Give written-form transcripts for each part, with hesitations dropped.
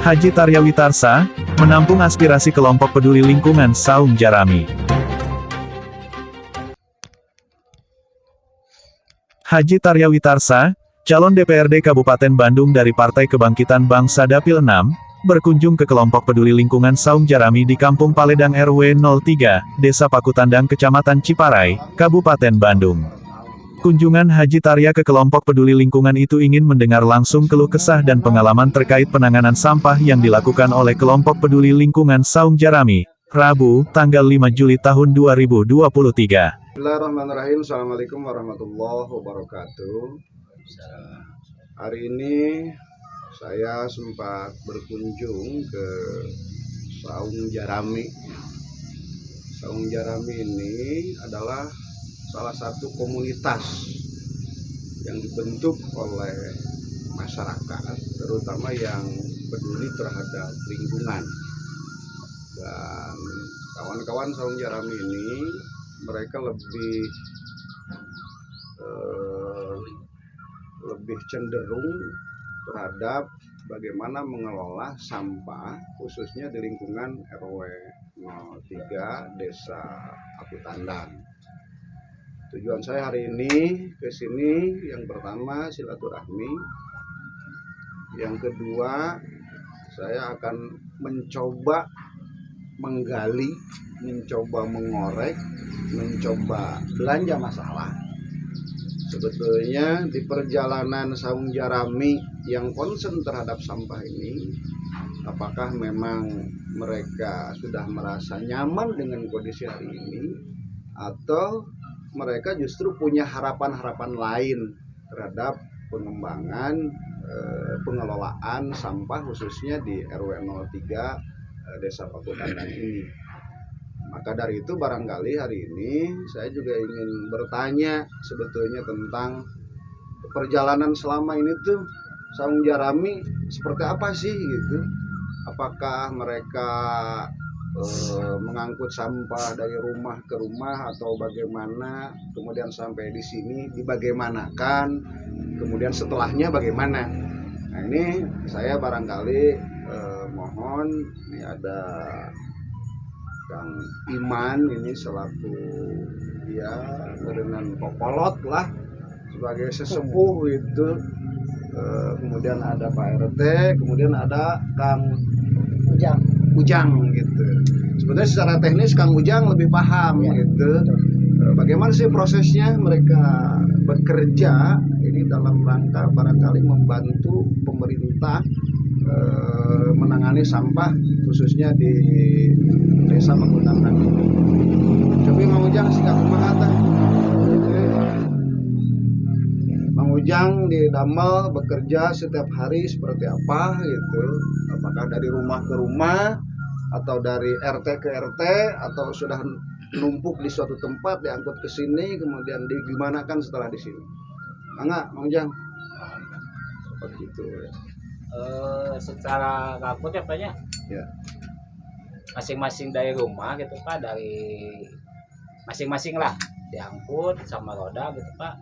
Haji Tarya Witarsa, menampung aspirasi kelompok peduli lingkungan Saung Jarami. Haji Tarya Witarsa, calon DPRD Kabupaten Bandung dari Partai Kebangkitan Bangsa Dapil 6, berkunjung ke kelompok peduli lingkungan Saung Jarami di Kampung Paledang RW 03, Desa Pakutandang Kecamatan Ciparai, Kabupaten Bandung. Kunjungan Haji Tarya ke kelompok peduli lingkungan itu ingin mendengar langsung keluh kesah dan pengalaman terkait penanganan sampah yang dilakukan oleh kelompok peduli lingkungan Saung Jarami, Rabu, tanggal 5 Juli tahun 2023. Bismillahirrahmanirrahim. Assalamualaikum warahmatullahi wabarakatuh. Hari ini saya sempat berkunjung ke Saung Jarami. Saung Jarami ini adalah salah satu komunitas yang dibentuk oleh masyarakat, terutama yang peduli terhadap lingkungan. Dan kawan-kawan Saung Jarami ini mereka lebih cenderung terhadap bagaimana mengelola sampah, khususnya di lingkungan RW 03 Desa Pakutandang. Tujuan saya hari ini ke sini yang pertama silaturahmi, yang kedua saya akan mencoba menggali, mencoba mengorek, mencoba belanja masalah. Sebetulnya di perjalanan Saung Jarami yang konsen terhadap sampah ini, apakah memang mereka sudah merasa nyaman dengan kondisi hari ini, atau mereka justru punya harapan-harapan lain terhadap pengembangan pengelolaan sampah khususnya di RW 03 Desa Pakutandang ini. Maka dari itu barangkali hari ini saya juga ingin bertanya sebetulnya tentang perjalanan selama ini tuh Saung Jarami seperti apa sih gitu. Apakah mereka mengangkut sampah dari rumah ke rumah atau bagaimana, kemudian sampai di sini dibagaimanakan, kemudian setelahnya bagaimana. Nah ini saya barangkali mohon, ini ada Kang Iman ini selaku ya dengan Kopolot lah sebagai sesepuh itu, kemudian ada Pak RT, kemudian ada Kang Ujang gitu. Sebenarnya secara teknis Kang Ujang lebih paham gitu. Bagaimana sih prosesnya mereka bekerja ini dalam rangka barangkali membantu pemerintah menangani sampah khususnya di Desa Pakutandang. Coba Mang Ujang sikap kumaha tah? Mang Ujang di Damel bekerja setiap hari seperti apa gitu? Apakah dari rumah ke rumah atau dari RT ke RT atau sudah numpuk di suatu tempat diangkut ke sini kemudian digimanakan setelah di sini? Mangga Mang Ujang. Seperti itu ya. Secara ngangkut ya banyak Ya. Masing-masing dari rumah gitu Pak, dari masing-masing lah diangkut sama roda gitu Pak,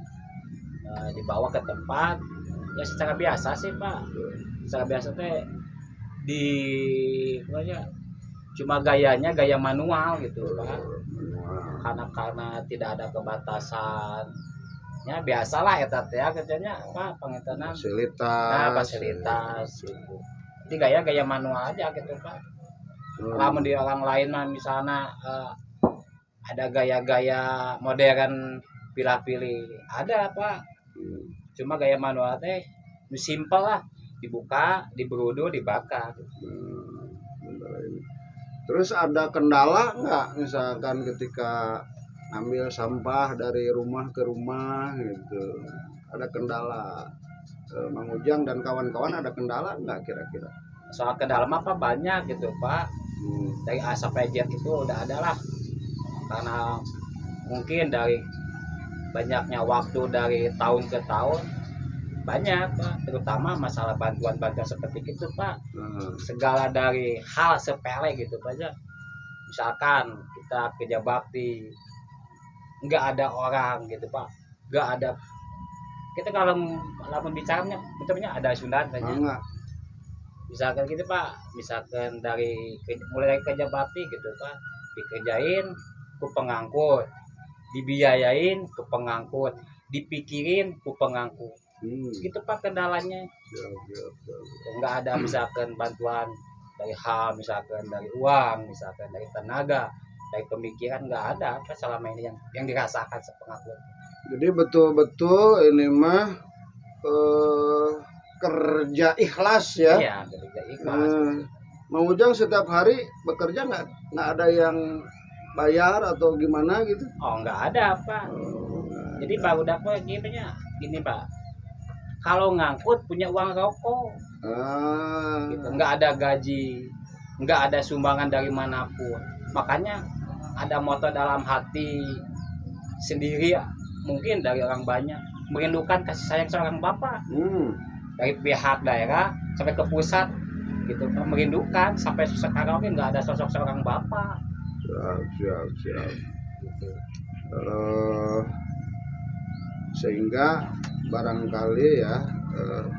dibawa ke tempat ya secara biasa sih Pak. Secara biasa teh di pokoknya cuma gayanya gaya manual gitu Pak, karena tidak ada kebatasan ya biasalah eta teh kerjanya apa pengetahuan fasilitas gitu. Jadi gaya manual aja gitu Pak. Lamun di orang lain mah misalnya ada gaya-gaya modern pilih-pilih ada Pak. Cuma gaya manual teh simpel lah, dibuka, diberudu, dibakar. Terus ada kendala nggak misalkan ketika ambil sampah dari rumah ke rumah gitu, ada kendala? Mang Ujang dan kawan-kawan ada kendala nggak kira-kira? Soal kendala apa banyak gitu Pak. Dari A sampai Z itu udah ada lah, karena mungkin dari banyaknya waktu dari tahun ke tahun banyak Pak, terutama masalah bantuan-bantuan seperti itu Pak. Segala dari hal sepele gitu Pak aja. Misalkan kita kerja bakti nggak ada orang gitu Pak, nggak ada, kita kalau bicaranya betulnya ada Sunda saja. misalkan gitu Pak, misalkan mulai dari kerja bakti gitu Pak, dikerjain ku pengangkut, dibiayain ke pengangkut, dipikirin ke pengangkut, gitu Pak kendalanya. siap, siap, siap. Nggak ada misalkan bantuan dari hal, misalkan dari uang, misalkan dari tenaga, dari pemikiran, nggak ada apa selama ini yang dirasakan sepengangkut. Jadi betul-betul ini mah eh, kerja ikhlas ya. Iya, kerja ikhlas. Mang Ujang setiap hari bekerja nggak ada yang bayar atau gimana gitu? Oh, nggak ada Pak. Jadi baru dapat gini Pak, kalau ngangkut punya uang rokok gitu. Nggak ada gaji, nggak ada sumbangan dari manapun. Makanya ada moto dalam hati sendiri, mungkin dari orang banyak, merindukan kasih sayang seorang bapak, dari pihak daerah sampai ke pusat gitu, merindukan. Sampai sekarang ini nggak ada sosok seorang bapak. Siap. Gitu. Sehingga barangkali ya,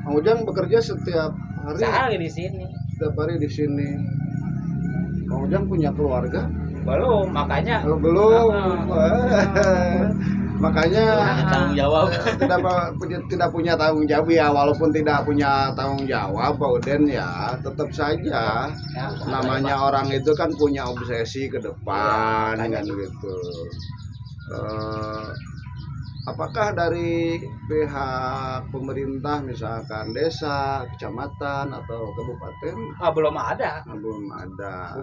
Mang Ujang bekerja setiap hari. Sehari di sini Setiap hari di sini. Mang Ujang punya keluarga? belum, makanya Belum. Makanya tanggung jawab. tidak punya tanggung jawab ya, walaupun tidak punya tanggung jawab Pak Uden ya, tetap saja Ya, namanya orang itu kan punya obsesi ke depan Ya, kan gitu. Apakah dari pihak pemerintah misalkan desa, kecamatan atau kabupaten belum ada. belum ada?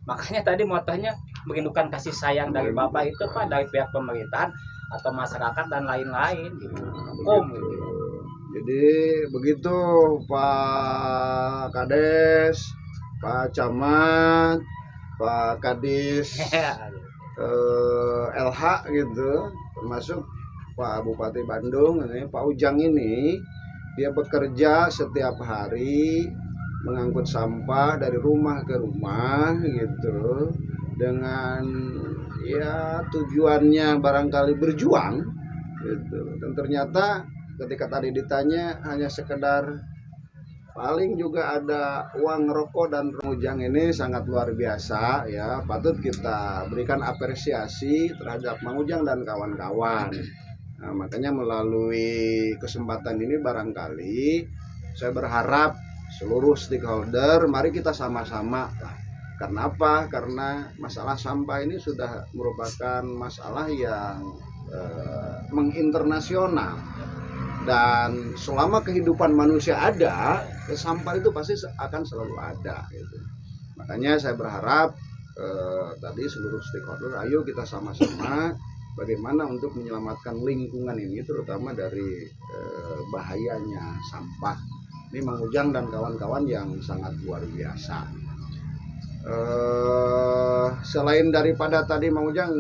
Makanya tadi motonya merindukan kasih sayang dari bapak itu Pak, dari pihak pemerintahan atau masyarakat dan lain-lain gitu. Begitu. Jadi begitu Pak Kades, Pak Camat, Pak Kadis, LH gitu, termasuk Pak Bupati Bandung ini, Pak Ujang ini, dia bekerja setiap hari mengangkut sampah dari rumah ke rumah gitu, dengan ya tujuannya barangkali berjuang gitu. Dan ternyata ketika tadi ditanya hanya sekedar paling juga ada uang rokok, dan Mang Ujang ini sangat luar biasa ya, patut kita berikan apresiasi terhadap Mang Ujang dan kawan-kawan. Nah, makanya melalui kesempatan ini barangkali saya berharap seluruh stakeholder mari kita sama-sama lah. Karena apa? Karena masalah sampah ini sudah merupakan masalah yang menginternasional, dan selama kehidupan manusia ada, sampah itu pasti akan selalu ada gitu. Makanya saya berharap tadi seluruh stakeholder, ayo kita sama-sama bagaimana untuk menyelamatkan lingkungan ini, terutama dari bahayanya sampah. Ini Mang Ujang dan kawan-kawan yang sangat luar biasa. Selain daripada tadi Mang Ujang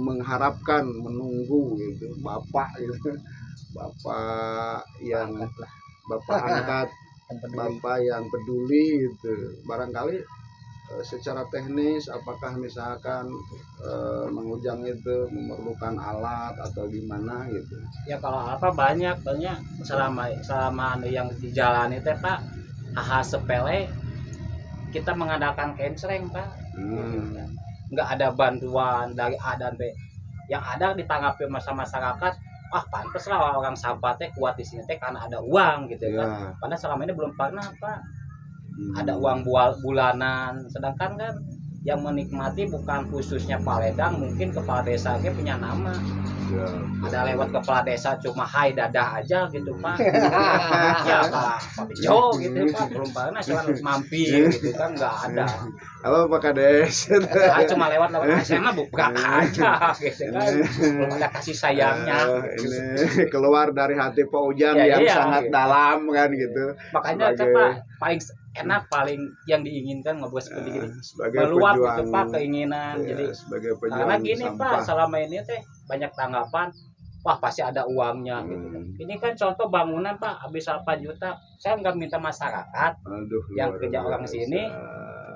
mengharapkan, menunggu gitu, bapak gitu, bapak yang bapak angkat, bapak yang peduli gitu, barangkali secara teknis apakah misalkan Mang Ujang itu memerlukan alat atau gimana gitu? Ya kalau apa banyak selama yang dijalani teh Pak, hal sepele kita mengadakan kensreng Pak. Nggak ada bantuan dari A dan B, yang ada ditanggapi masyarakat, pantes lah orang sampah teh kuat di sini teh karena ada uang gitu kan. Padahal selama ini belum pernah Pak ada uang bulanan, sedangkan kan yang menikmati bukan khususnya Paledang, mungkin kepala desa punya nama. Ada lewat kepala desa cuma hai dadah aja gitu Pak. Ya Pak Bejo gitu Pak, belum pernah selalu mampir gitu kan, nggak ada. Halo Pak Kades. Cuma lewat SMA buka aja gitu kan, belum ada kasih sayangnya. Ini keluar dari hati Pak Ujang yang sangat dalam kan gitu. Makanya Pak paling enak, paling yang diinginkan ngobrol seperti gini, meluap gitu Pak keinginan. Jadi karena gini sampah. Pak selama ini teh banyak tanggapan, wah pasti ada uangnya gitu kan. Ini kan contoh bangunan Pak habis 8 juta, saya nggak minta masyarakat. Yang kerja orang sini,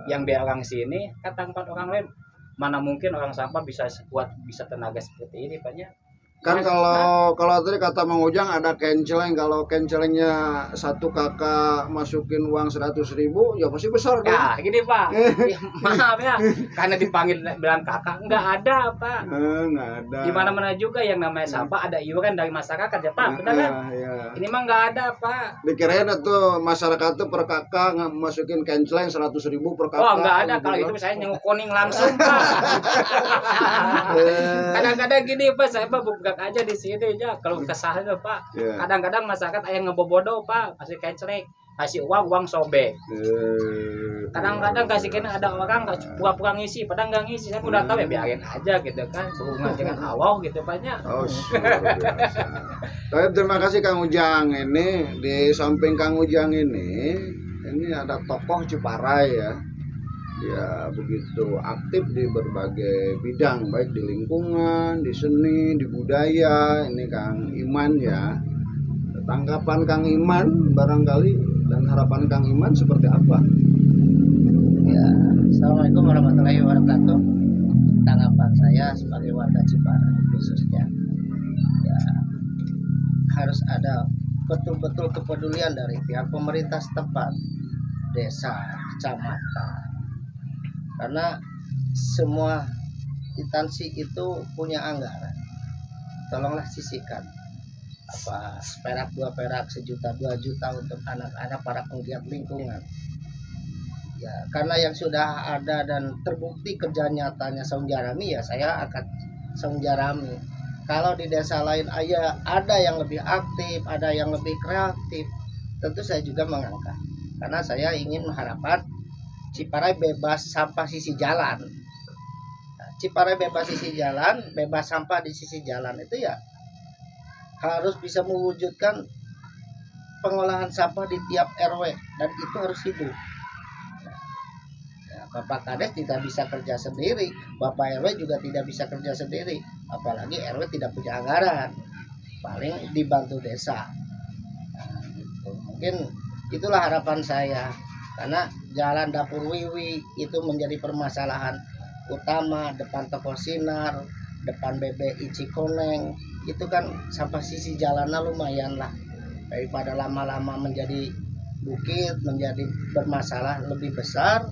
yang biar orang sini, kata tempat orang lain, mana mungkin orang sampah bisa sekuat, bisa tenaga seperti ini Pak nya. Kan kalau tadi kata Mang Ujang ada kenceleng, kalau kencelengnya satu kakak masukin uang 100.000 ya pasti besar dong. Ya gini Pak, ya, maaf ya, karena dipanggil bilang kakak, nggak ada Pak. Nggak ada. Di mana-mana juga yang namanya sampah ada iuran dari masyarakat ya Pak, benar kan? Iya. Ini mah nggak ada Pak. Dikirain tuh masyarakat tuh per kakak masukin kenceleng 100.000 per kakak. Oh nggak ada, gitu kalau kan. itu saya nyengok kuning langsung Pak. Kadang-kadang gini Pak, saya Pak buka aja di sini aja, kalau kesalahan Pak. Iya. Kadang-kadang masyarakat yang ngebobodo Pak, kasih kenceleng, kasih uang sobek. Kadang-kadang kasih kena ada orang nggak pura-pura ngisi, padahal nggak ngisi. Saya udah tahu ya biarin aja gitu kan, berhubungan dengan Allah gitu banyak. Oh, luar biasa. Tapi terima kasih Kang Ujang. Ini di samping Kang Ujang ini ada tokoh Ciparai ya. Dia begitu aktif di berbagai bidang, baik di lingkungan, di seni, di budaya. Ini Kang Iman ya. Tanggapan Kang Iman barangkali dan harapan Kang Iman seperti apa? Ya, Assalamualaikum warahmatullahi wabarakatuh. Tanggapan saya sebagai warga Ciparai khususnya, ya, harus ada betul-betul kepedulian dari pihak pemerintah setempat, desa, kecamatan, karena semua instansi itu punya anggaran. Tolonglah sisihkan apa seperak 2 perak, 1 juta 2 juta untuk anak-anak para penggiat lingkungan. Ya, karena yang sudah ada dan terbukti kerja nyatanya Saung Jarami, ya saya akan Saung Jarami. Kalau di desa lain ada yang lebih aktif, ada yang lebih kreatif, tentu saya juga mengangkat. Karena saya ingin mengharapkan Ciparai bebas sampah sisi jalan. Nah, Ciparai bebas sisi jalan, bebas sampah di sisi jalan itu ya harus bisa mewujudkan pengolahan sampah di tiap RW, dan itu harus hidup. Bapak Kades tidak bisa kerja sendiri, Bapak RW juga tidak bisa kerja sendiri, apalagi RW tidak punya anggaran, paling dibantu desa. Nah, gitu. Mungkin itulah harapan saya, karena jalan Dapur Wiwi itu menjadi permasalahan utama, depan toko Sinar, depan BBI Cikoneng, itu kan sampah sisi jalannya lumayan lah, daripada lama-lama menjadi bukit, menjadi bermasalah lebih besar.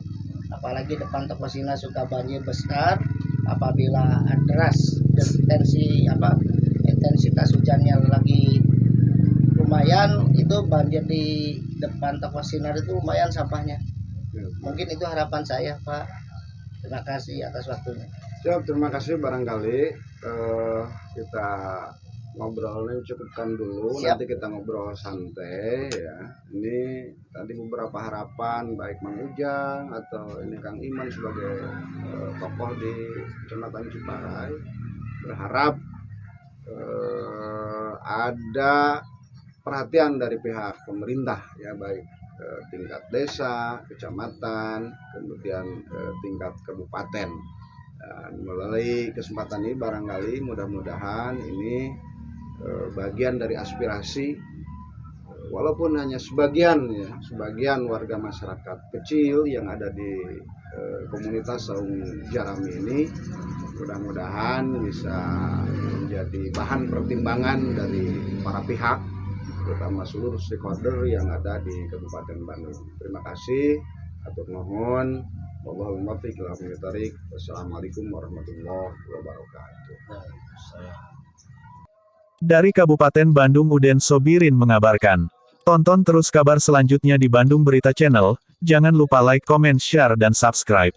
Apalagi depan toko Sina suka banjir besar apabila deras, intensitas hujannya lagi lumayan, itu banjir di depan toko Sinar itu lumayan sampahnya. Mungkin itu harapan saya Pak. Terima kasih atas waktunya. Siap, terima kasih. Barangkali kita ngobrolnya cukupkan dulu. Siap. Nanti kita ngobrol santai ya. Ini tadi beberapa harapan baik Mang Ujang atau ini Kang Iman sebagai tokoh di Kecamatan Ciparai, berharap ada perhatian dari pihak pemerintah ya, baik tingkat desa, kecamatan, kemudian tingkat kabupaten. Dan melalui kesempatan ini barangkali mudah-mudahan ini bagian dari aspirasi, walaupun hanya sebagian warga masyarakat kecil yang ada di komunitas Saung Jarami ini, mudah-mudahan bisa menjadi bahan pertimbangan dari para pihak, terutama seluruh stakeholder yang ada di Kabupaten Bandung. Terima kasih, atur nuhun. Wassalamualaikum warahmatullahi wabarakatuh. Dari Kabupaten Bandung, Uden Sobirin mengabarkan. Tonton terus kabar selanjutnya di Bandung Berita Channel, jangan lupa like, comment, share dan subscribe.